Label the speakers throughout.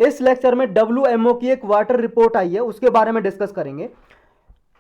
Speaker 1: इस लेक्चर में WMO की एक वाटर रिपोर्ट आई है, उसके बारे में डिस्कस करेंगे।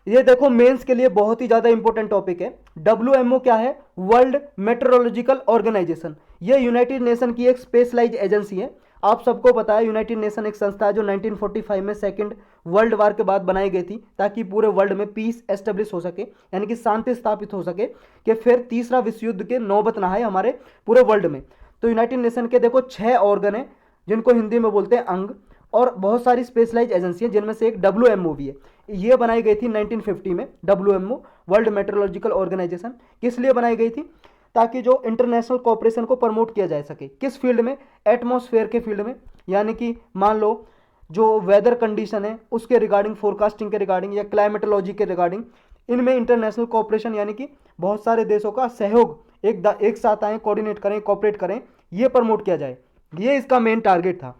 Speaker 1: ये देखो मेंस के लिए बहुत ही ज़्यादा इंपॉर्टेंट टॉपिक है। WMO क्या है? World meteorological organisation. ये यूनाइटेड नेशन की एक स्पेशलाइज एजेंसी है। आप सबको पता है यूनाइटेड नेशन एक संस्था है जो 1945 में सेकंड वर्ल्ड वार के बाद बनाई गई थी, ताकि पूरे वर्ल्ड में पीस एस्टेब्लिश हो सके, यानी कि शांति स्थापित हो सके, कि फिर तीसरा विश्व युद्ध के नौबत ना आए हमारे पूरे वर्ल्ड में। तो यूनाइटेड नेशन के देखो 6 ऑर्गन है, जिनको हिंदी में बोलते हैं अंग, और बहुत सारी स्पेशलाइज एजेंसी है, जिनमें से एक WMO भी है। ये बनाई गई थी 1950 में। WMO वर्ल्ड मेट्रोलॉजिकल ऑर्गेनाइजेशन किस लिए बनाई गई थी? ताकि जो इंटरनेशनल कोऑपरेशन को प्रमोट किया जा सके। किस फील्ड में? एटमॉस्फेयर के फील्ड में, यानी कि मान लो जो वेदर कंडीशन है उसके रिगार्डिंग, फोरकास्टिंग के रिगार्डिंग, या क्लाइमेटोलॉजी के रिगार्डिंग, इनमें इंटरनेशनल कोऑपरेशन यानी कि बहुत सारे देशों का सहयोग एक साथ आए, कोऑर्डिनेट करें, कोऑपरेट करें, ये प्रमोट किया जाए। ये इसका मेन टारगेट था।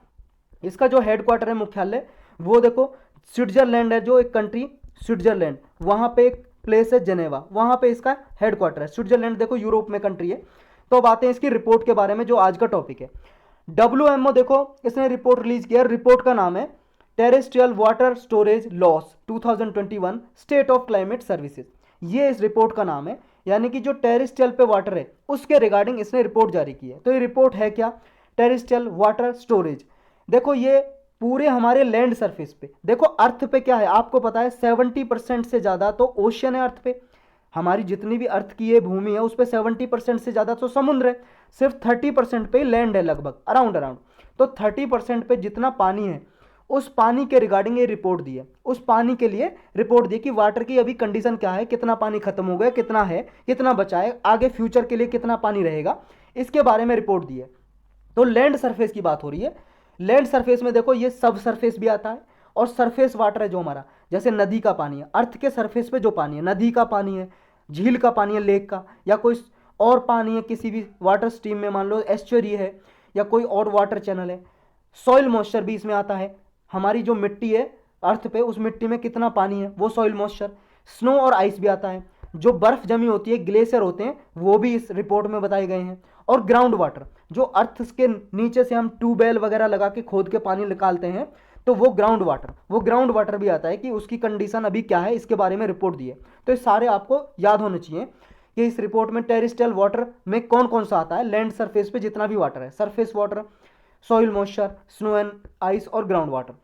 Speaker 1: इसका जो हेडक्वार्टर है, मुख्यालय, वो देखो स्विट्जरलैंड है, जो एक कंट्री स्विट्जरलैंड, वहाँ पे एक प्लेस है जेनेवा, वहाँ पे इसका हेडक्वार्टर है। स्विट्जरलैंड देखो यूरोप में कंट्री है। तो अब आते हैं इसकी रिपोर्ट के बारे में, जो आज का टॉपिक है। WMO देखो इसने रिपोर्ट रिलीज किया। रिपोर्ट का नाम है terrestrial water storage loss 2021 state of climate services. ये इस रिपोर्ट का नाम है, यानी कि जो टेरेस्ट्रियल पे वाटर है उसके रिगार्डिंग इसने रिपोर्ट जारी की है। तो ये रिपोर्ट है क्या? Terrestrial water storage. देखो ये पूरे हमारे लैंड सरफेस पे, देखो अर्थ पे क्या है आपको पता है, 70% से ज़्यादा तो ओशियन है अर्थ पे। हमारी जितनी भी अर्थ की ये भूमि है उस पर 70% से ज़्यादा तो समुद्र है, सिर्फ 30% पे लैंड है, लगभग अराउंड। तो 30% पे जितना पानी है, उस पानी के रिगार्डिंग ये रिपोर्ट दी है। उस पानी के लिए रिपोर्ट दी कि वाटर की अभी कंडीशन क्या है, कितना पानी खत्म हो गया, कितना है, कितना बचा है, आगे फ्यूचर के लिए कितना पानी रहेगा, इसके बारे में रिपोर्ट दी है। तो लैंड सरफेस की बात हो रही है। लैंड सरफेस में देखो ये सब सरफेस भी आता है, और सरफेस वाटर है जो हमारा, जैसे नदी का पानी है, अर्थ के सरफेस पे जो पानी है, नदी का पानी है, झील का पानी है, लेक का, या कोई और पानी है किसी भी वाटर स्ट्रीम में, मान लो एस्चुरी है या कोई और वाटर चैनल है। सॉइल मॉइस्चर भी इसमें आता है। हमारी जो मिट्टी है अर्थ पे, उस मिट्टी में कितना पानी है, वो सॉइल मॉइस्चर। स्नो और आइस भी आता है। जो बर्फ जमी होती है, ग्लेशियर होते हैं, वो भी इस रिपोर्ट में बताए गए हैं। और ग्राउंड वाटर, जो अर्थ के नीचे से हम ट्यूबवेल वगैरह लगा के खोद के पानी निकालते हैं, तो वो ग्राउंड वाटर भी आता है कि उसकी कंडीशन अभी क्या है, इसके बारे में रिपोर्ट दी है। तो ये सारे आपको याद होने चाहिए कि इस रिपोर्ट में टेरेस्ट्रियल वाटर में कौन कौन सा आता है। लैंड सरफेस पे जितना भी वाटर है, surface water, soil moisture, snow and ice और ग्राउंड वाटर।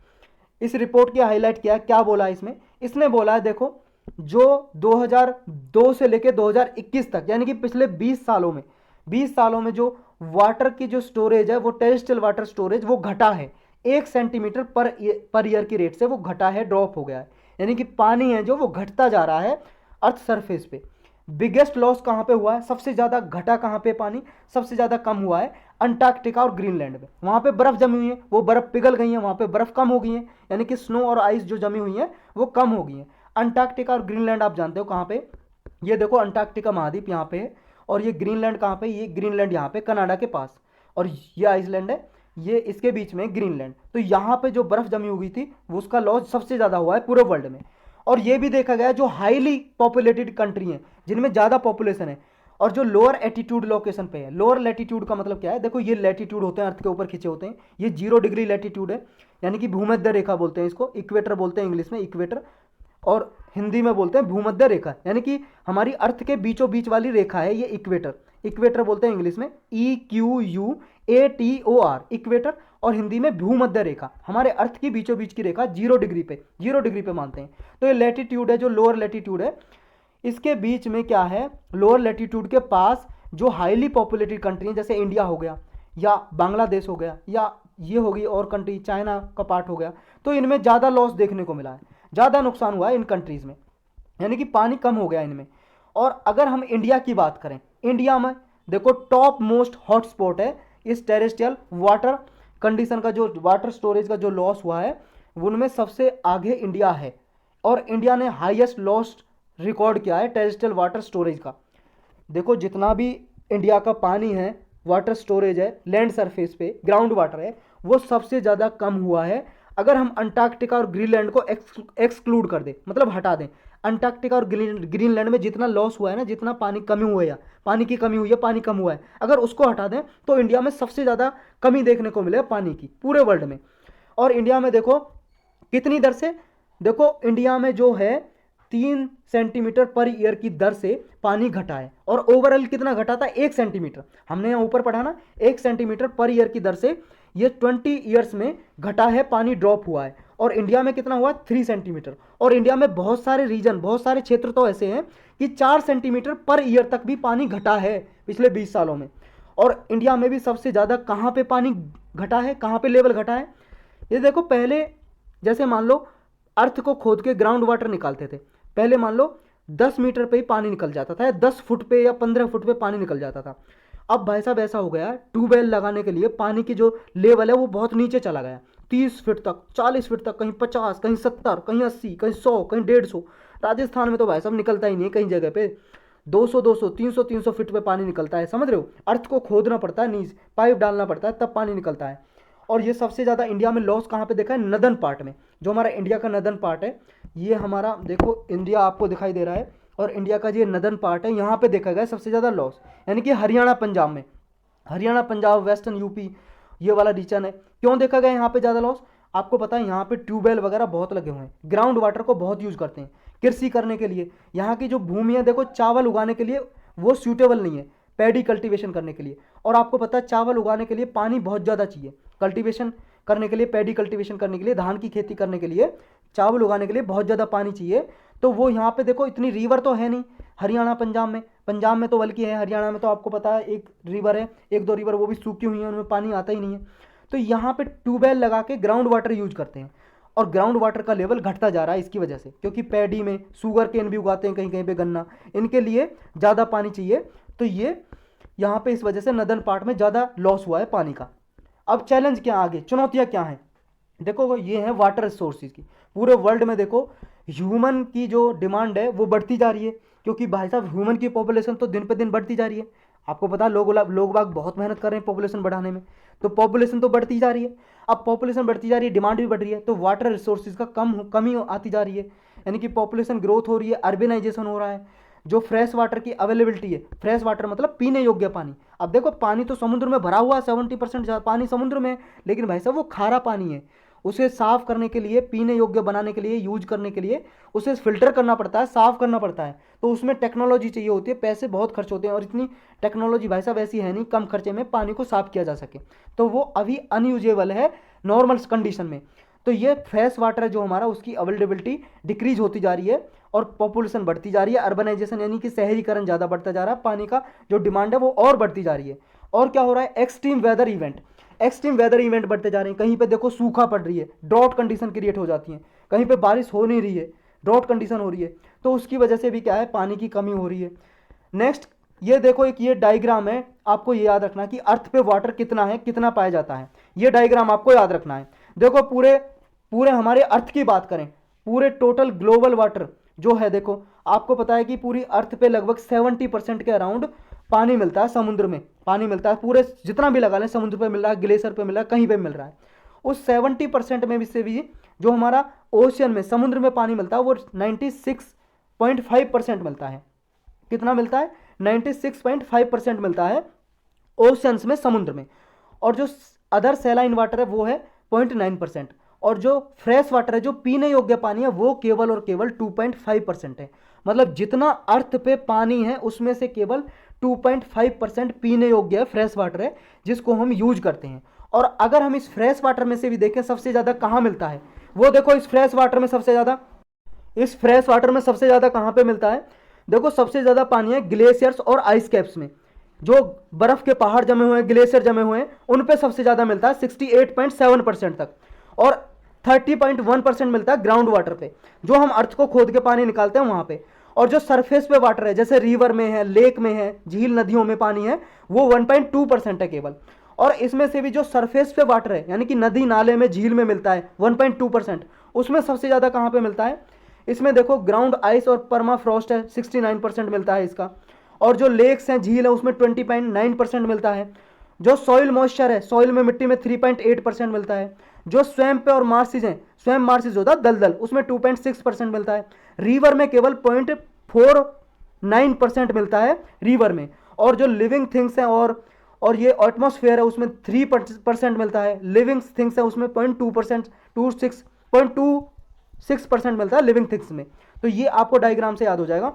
Speaker 1: इस रिपोर्ट की हाईलाइट किया, क्या बोला इसमें? इसने बोला है देखो, जो 2002 से लेकर 2021 तक, यानी कि पिछले 20 सालों में जो वाटर की जो स्टोरेज है, वो टेरेस्ट्रियल वाटर स्टोरेज वो घटा है। 1 सेंटीमीटर पर ईयर की रेट से वो घटा है, ड्रॉप हो गया है। यानी कि पानी है जो वो घटता जा रहा है अर्थ सरफेस पे। बिगेस्ट लॉस कहाँ पे हुआ है? सबसे ज़्यादा घटा कहाँ पे पानी, सबसे ज़्यादा कम हुआ है अंटार्कटिका और ग्रीनलैंड में। वहाँ पे बर्फ़ जमी हुई है, वो बर्फ़ पिघल गई है, वहाँ पे बर्फ़ कम हो गई है, यानी कि स्नो और आइस जो जमी हुई है वो कम हो गई है। अंटार्कटिका और ग्रीनलैंड आप जानते हो कहाँ पे? ये देखो अंटार्कटिका महाद्वीप यहाँ पे है, और ये ग्रीनलैंड कहाँ पे? ये ग्रीनलैंड यहाँ पे कनाडा के पास, और ये आइसलैंड है, ये इसके बीच में ग्रीनलैंड। तो यहाँ पे जो बर्फ़ जमी हुई थी, वो उसका लॉस सबसे ज़्यादा हुआ है पूरे वर्ल्ड में। और ये भी देखा गया जो हाईली पॉपुलेटेड कंट्री हैं, जिनमें ज़्यादा पॉपुलेशन है, और जो लोअर एटीट्यूड लोकेशन पे है। लोअर लैटिट्यूड का मतलब क्या है? देखो ये लैटिट्यूड होते हैं अर्थ के ऊपर खींचे होते हैं, ये 0 डिग्री लैटिट्यूड है, यानी कि भूमध्य रेखा बोलते हैं इसको, इक्वेटर बोलते हैं इंग्लिश में, इक्वेटर, और हिंदी में बोलते हैं भूमध्य रेखा, यानी कि हमारी अर्थ के बीचों बीच वाली रेखा है ये इक्वेटर। इक्वेटर बोलते हैं इंग्लिश में EQUATOR, इक्वेटर, और हिंदी में भूमध्य रेखा। हमारे अर्थ की बीचों बीच की रेखा 0 डिग्री पे मानते हैं। तो ये लैटिट्यूड है, जो लोअर लैटिट्यूड है, इसके बीच में क्या है, लोअर लैटिट्यूड के पास जो हाईली पॉपुलेटेड कंट्री है, जैसे इंडिया हो गया, या बांग्लादेश हो गया, या ये होगी और कंट्री, चाइना का पार्ट हो गया, तो इनमें ज़्यादा लॉस देखने को मिला है, ज़्यादा नुकसान हुआ है इन कंट्रीज़ में, यानी कि पानी कम हो गया इनमें। और अगर हम इंडिया की बात करें, इंडिया में देखो टॉप मोस्ट हॉटस्पॉट है इस टेरेस्ट्रियल वाटर कंडीशन का, जो वाटर स्टोरेज का जो लॉस हुआ है, उनमें सबसे आगे इंडिया है। और इंडिया ने हाईएस्ट लॉस रिकॉर्ड किया है टेरेस्ट्रियल वाटर स्टोरेज का। देखो जितना भी इंडिया का पानी है, वाटर स्टोरेज है, लैंड सरफेस पे ग्राउंड वाटर है, वो सबसे ज़्यादा कम हुआ है। अगर हम अंटार्कटिका और ग्रीनलैंड को एक्सक्लूड कर दें, मतलब हटा दें, अंटार्कटिका और ग्रीनलैंड में जितना लॉस हुआ है ना, जितना पानी कमी हुआ है, पानी की कमी हुई है, पानी कम हुआ है, अगर उसको हटा दें तो इंडिया में सबसे ज़्यादा कमी देखने को मिले पानी की पूरे वर्ल्ड में। और इंडिया में देखो कितनी दर से, देखो इंडिया में जो है 3 सेंटीमीटर पर ईयर की दर से पानी घटा है, और ओवरऑल कितना घटा था, 1 सेंटीमीटर। हमने यहाँ ऊपर पढ़ा ना, 1 सेंटीमीटर पर ईयर की दर से ये 20 ईयर्स में घटा है, पानी ड्रॉप हुआ है। और इंडिया में कितना हुआ, 3 सेंटीमीटर। और इंडिया में बहुत सारे रीजन, बहुत सारे क्षेत्र तो ऐसे हैं कि 4 सेंटीमीटर पर ईयर तक भी पानी घटा है पिछले 20 सालों में। और इंडिया में भी सबसे ज़्यादा कहाँ पे पानी घटा है, कहाँ पे लेवल घटा है, ये देखो। पहले जैसे मान लो अर्थ को खोद के ग्राउंड वाटर निकालते थे, पहले मान लो 10 मीटर पे ही पानी निकल जाता था, या 10 फुट पे या 15 फुट पे पानी निकल जाता था। अब भाई साहब ऐसा हो गया, ट्यूबवेल लगाने के लिए पानी की जो लेवल है वो बहुत नीचे चला गया, 30 फीट तक, 40 फीट तक, कहीं 50, कहीं 70, कहीं 80, कहीं 100, कहीं 150। राजस्थान में तो भाई साहब निकलता ही नहीं है कहीं जगह पे, 200, 300 फीट पे पानी निकलता है, समझ रहे हो। अर्थ को खोदना पड़ता है, नीचे पाइप डालना पड़ता है, तब पानी निकलता है। और ये सबसे ज़्यादा इंडिया में लॉस कहाँ पे देखा है, नदन पार्ट में। जो हमारा इंडिया का नदन पार्ट है, ये हमारा देखो इंडिया आपको दिखाई दे रहा है, और इंडिया का जो नदन पार्ट है यहाँ पे देखा गया सबसे ज़्यादा लॉस, यानी कि हरियाणा पंजाब में, हरियाणा पंजाब वेस्टर्न यूपी ये वाला रीजन है। क्यों देखा गया यहाँ पे ज़्यादा लॉस, आपको पता है यहाँ पे ट्यूबवेल वगैरह बहुत लगे हुए हैं, ग्राउंड वाटर को बहुत यूज़ करते हैं कृषि करने के लिए। यहाँ की जो भूमि है देखो, चावल उगाने के लिए वो सूटेबल नहीं है, पैडी कल्टीवेशन करने के लिए। और आपको पता है चावल उगाने के लिए पानी बहुत ज़्यादा चाहिए, कल्टीवेशन करने के लिए, पैडी कल्टीवेशन करने के लिए, धान की खेती करने के लिए, चावल उगाने के लिए बहुत ज़्यादा पानी चाहिए। तो वो यहाँ पे देखो इतनी रिवर तो है नहीं हरियाणा पंजाब में तो बल्कि है, हरियाणा में तो आपको पता है एक रिवर है, 1-2 रिवर वो भी सूखी हुई हैं, उनमें पानी आता ही नहीं है। तो यहाँ पे ट्यूबवेल लगा के ग्राउंड वाटर यूज करते हैं, और ग्राउंड वाटर का लेवल घटता जा रहा है इसकी वजह से, क्योंकि पैडी में शुगर केन भी उगाते हैं, कहीं कहीं पे गन्ना, इनके लिए ज़्यादा पानी चाहिए। तो ये यहाँ पे इस वजह से नदन पार्ट में ज़्यादा लॉस हुआ है पानी का। अब चैलेंज क्या, आगे चुनौतियाँ क्या हैं, देखो ये है वाटर रिसोर्सेज की। पूरे वर्ल्ड में देखो ह्यूमन की जो डिमांड है वो बढ़ती जा रही है, क्योंकि भाई साहब ह्यूमन की पॉपुलेशन तो दिन पे दिन बढ़ती जा रही है। आपको पता है लोग बाग बहुत मेहनत कर रहे हैं पॉपुलेशन बढ़ाने में, तो पॉपुलेशन तो बढ़ती जा रही है। अब पॉपुलेशन बढ़ती जा रही है, डिमांड भी बढ़ रही है, तो वाटर रिसोर्सेज का कमी आती जा रही है, यानी कि पॉपुलेशन ग्रोथ हो रही है, अर्बेनाइजेशन हो रहा है। जो फ्रेश वाटर की अवेलेबिलिटी है, फ्रेश वाटर मतलब पीने योग्य पानी। अब देखो पानी तो समुद्र में भरा हुआ है, 70% पानी समुद्र में है, लेकिन भाई साहब वो खारा पानी है। उसे साफ करने के लिए, पीने योग्य बनाने के लिए, यूज करने के लिए उसे फिल्टर करना पड़ता है, साफ करना पड़ता है। तो उसमें टेक्नोलॉजी चाहिए होती है, पैसे बहुत खर्च होते हैं, और इतनी टेक्नोलॉजी भाई साहब ऐसी है नहीं कम खर्चे में पानी को साफ किया जा सके, तो वो अभी अनयूजेबल है नॉर्मल कंडीशन में। तो ये फ्रेश वाटर है जो हमारा, उसकी अवेलेबिलिटी डिक्रीज होती जा रही है, और पॉपुलेशन बढ़ती जा रही है, अर्बनाइजेशन यानी कि शहरीकरण ज़्यादा बढ़ता जा रहा है, पानी का जो डिमांड है वो और बढ़ती जा रही है। और क्या हो रहा है, एक्सट्रीम वेदर इवेंट बढ़ते जा रहे हैं। कहीं पे देखो सूखा पड़ रही है, ड्रॉट कंडीशन क्रिएट हो जाती है, कहीं पे बारिश हो नहीं रही है, ड्रॉट कंडीशन हो रही है, तो उसकी वजह से भी क्या है, पानी की कमी हो रही है। नेक्स्ट ये देखो, एक ये डायग्राम है, आपको ये याद रखना कि अर्थ पे वाटर कितना है, कितना पाया जाता है, ये डायग्राम आपको याद रखना है। देखो पूरे हमारे अर्थ की बात करें, पूरे टोटल ग्लोबल वाटर जो है, देखो आपको पता है कि पूरी अर्थ पे लगभग 70% के अराउंड पानी मिलता है, समुद्र में पानी मिलता है, पूरे जितना भी लगा लें, समुद्र पे मिल रहा है, ग्लेशियर पे मिल रहा है, कहीं पे मिल रहा है। उस 70% में से भी जो हमारा ओशियन में, समुद्र में पानी मिलता है, वो 96.5% मिलता है। कितना मिलता है, 96.5% मिलता है ओशियंस में, समुद्र में। और जो अदर सैलाइन वाटर है वो है 0.9%, और जो फ्रेश वाटर है, जो पीने योग्य पानी है, वो केवल और केवल 2.5% है। मतलब जितना अर्थ पे पानी है उसमें से केवल 2.5% पीने योग्य है, फ्रेश वाटर है, जिसको हम यूज करते हैं। और अगर हम इस फ्रेश वाटर में से भी देखें सबसे ज़्यादा कहाँ मिलता है, वो देखो इस फ्रेश वाटर में सबसे ज़्यादा कहाँ पे मिलता है, देखो सबसे ज़्यादा पानी है ग्लेशियर्स और आइस कैप्स में, जो बर्फ के पहाड़ जमे हुए हैं, ग्लेशियर जमे हुए हैं, उन पे सबसे ज़्यादा मिलता है 68.7% तक, और 30.1% मिलता है ग्राउंड वाटर पे, जो हम अर्थ को खोद के पानी निकालते हैं वहाँ पे। और जो सरफेस पे वाटर है, जैसे रिवर में है, लेक में है, झील नदियों में पानी है, वो 1.2% है केवल। और इसमें से भी जो सरफेस पे वाटर है, यानी कि नदी नाले में, झील में मिलता है 1.2%, उसमें सबसे ज़्यादा कहाँ पे मिलता है, इसमें देखो ग्राउंड आइस और परमाफ्रॉस्ट है, 69% मिलता है इसका। और जो लेक्स हैं, झील है, उसमें 20.9% मिलता है। जो सॉइल मॉइस्चर है, सॉइल में, मिट्टी में 3.8% मिलता है। जो स्वैम्प और मार्सिस हैं, स्वैम्प मार्सिस होता है दलदल, उसमें 2.6% मिलता है। रिवर में केवल 0.49% मिलता है रिवर में। और जो लिविंग थिंग्स हैं और ये एटमॉस्फेयर है उसमें 3% मिलता है, लिविंग थिंग्स है उसमें 0.2% 0.26% मिलता है लिविंग थिंग्स में। तो ये आपको डायग्राम से याद हो जाएगा।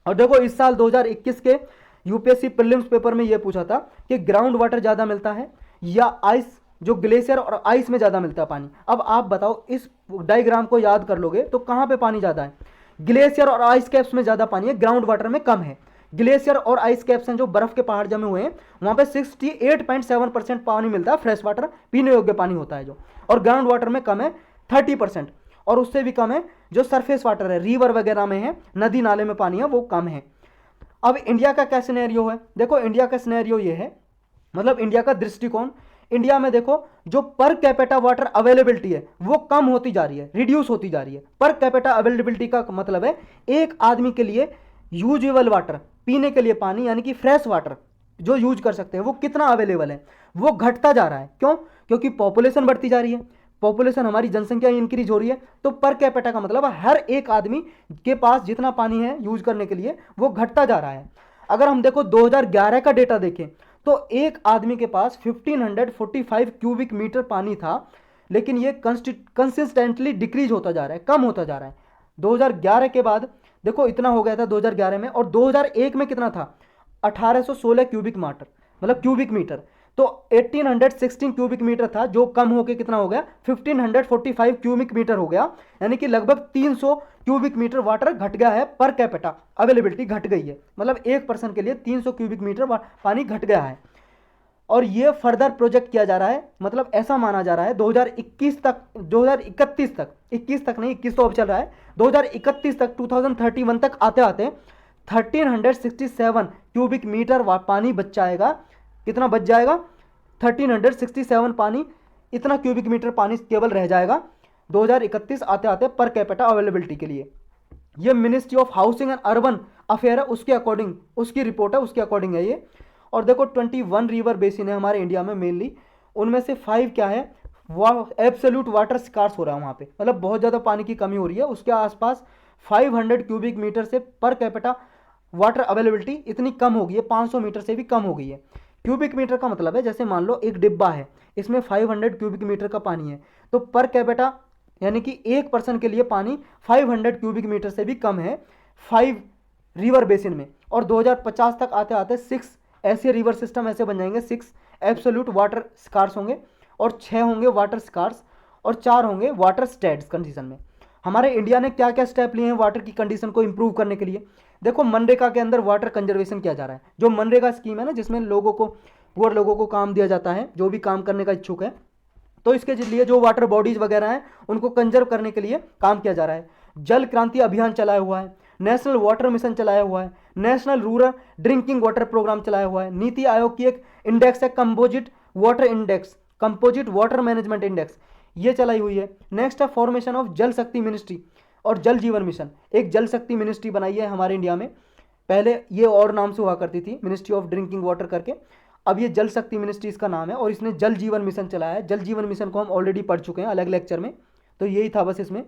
Speaker 1: और देखो इस साल 2021 के यूपीएससी प्रीलिम्स पेपर में ये पूछा था कि ग्राउंड वाटर ज़्यादा मिलता है या आइस, जो ग्लेशियर और आइस में ज़्यादा मिलता है पानी। अब आप बताओ, इस डायग्राम को याद कर लोगे तो कहाँ पे पानी ज़्यादा है? ग्लेशियर और आइस कैप्स में ज़्यादा पानी है, ग्राउंड वाटर में कम है। ग्लेशियर और आइस कैप्स हैं जो बर्फ के पहाड़ जमे हुए हैं, वहाँ पे 68.7% पानी मिलता है, फ्रेश वाटर पीने योग्य पानी होता है जो, और ग्राउंड वाटर में कम है 30%, और उससे भी कम है जो सरफेस वाटर है, रिवर वगैरह में है, नदी नाले में पानी है, वो कम है। अब इंडिया का क्या सिनेरियो है? देखो इंडिया का सिनेरियो ये है, मतलब इंडिया का दृष्टिकोण, इंडिया में देखो जो पर कैपिटा वाटर अवेलेबिलिटी है वो कम होती जा रही है, रिड्यूस होती जा रही है। पर कैपिटा अवेलेबिलिटी का मतलब है एक आदमी के लिए यूजेबल वाटर, पीने के लिए पानी यानी कि फ्रेश वाटर जो यूज कर सकते हैं वो कितना अवेलेबल है, वो घटता जा रहा है। क्यों? क्योंकि पॉपुलेशन बढ़ती जा रही है, पॉपुलेशन हमारी जनसंख्या इंक्रीज हो रही है, तो पर कैपिटा का मतलब हर एक आदमी के पास जितना पानी है यूज करने के लिए वो घटता जा रहा है। अगर हम देखो 2011 का डेटा देखें तो एक आदमी के पास 1545 क्यूबिक मीटर पानी था, लेकिन ये कंसिस्टेंटली डिक्रीज होता जा रहा है, कम होता जा रहा है। 2011 के बाद देखो इतना हो गया था 2011 में, और 2001 में कितना था? 1816 क्यूबिक मीटर, मतलब क्यूबिक मीटर। तो 1816 क्यूबिक मीटर था जो कम होकर कितना हो गया? 1545 क्यूबिक मीटर हो गया, यानी कि लगभग 300 क्यूबिक मीटर वाटर घट गया है, पर कैपिटा अवेलेबिलिटी घट गई है, मतलब एक पर्सन के लिए 300 क्यूबिक मीटर पानी घट गया है। और ये फर्दर प्रोजेक्ट किया जा रहा है, मतलब ऐसा माना जा रहा है 2021 तक, 2031 तक, 21 तक नहीं, 21 तो अब चल रहा है, 2031 तक, 2031 तक आते आते 1367 क्यूबिक मीटर पानी बच जाएगा। कितना बच जाएगा? 1367 पानी, इतना क्यूबिक मीटर पानी केवल रह जाएगा 2031 आते आते पर कैपिटा अवेलेबिलिटी के लिए। ये ministry of housing and urban affair है, उसके अकॉर्डिंग, उसकी रिपोर्ट है, उसके अकॉर्डिंग है ये। और देखो 21 रिवर बेसिन है हमारे इंडिया में मेनली, उनमें से 5 क्या है? एब्सोल्यूट वाटर स्कार्स हो रहा है वहाँ पे, मतलब बहुत ज़्यादा पानी की कमी हो रही है। उसके आसपास 500 क्यूबिक मीटर से पर कैपिटा वाटर अवेलेबिलिटी इतनी कम हो गई है, 500 मीटर से भी कम हो गई है। क्यूबिक मीटर का मतलब है जैसे मान लो एक डिब्बा है, इसमें 500 क्यूबिक मीटर का पानी है, तो पर कैपिटा यानी कि एक पर्सन के लिए पानी 500 क्यूबिक मीटर से भी कम है 5 रिवर बेसिन में। और 2050 तक आते आते 6 ऐसे रिवर सिस्टम ऐसे बन जाएंगे, 6 एब्सोल्यूट वाटर स्कार्स होंगे, और 6 होंगे वाटर स्कार्स, और 4 होंगे वाटर स्टेट्स कंडीशन में। हमारे इंडिया ने क्या क्या स्टेप लिए हैं वाटर की कंडीशन को इंप्रूव करने के लिए? देखो मनरेगा के अंदर वाटर कंजर्वेशन किया जा रहा है, जो मनरेगा स्कीम है ना, जिसमें लोगों को, पुअर लोगों को काम दिया जाता है, जो भी काम करने का इच्छुक है, तो इसके लिए जो वाटर बॉडीज वगैरह हैं उनको कंजर्व करने के लिए काम किया जा रहा है। जल क्रांति अभियान चलाया हुआ है, नेशनल वाटर मिशन चलाया हुआ है, national rural drinking water programme चलाया हुआ है, नीति आयोग की एक इंडेक्स है composite water index, composite water management index, ये चलाई हुई है। नेक्स्ट है फॉर्मेशन ऑफ जल शक्ति मिनिस्ट्री और जल जीवन मिशन, एक जल शक्ति मिनिस्ट्री बनाई है हमारे इंडिया में। पहले ये और नाम से हुआ करती थी, मिनिस्ट्री ऑफ ड्रिंकिंग वाटर करके, अब ये जल शक्ति मिनिस्ट्री इसका नाम है, और इसने जल जीवन मिशन चलाया है। जल जीवन मिशन को हम ऑलरेडी पढ़ चुके हैं अलग लेक्चर में, तो यही था बस इसमें।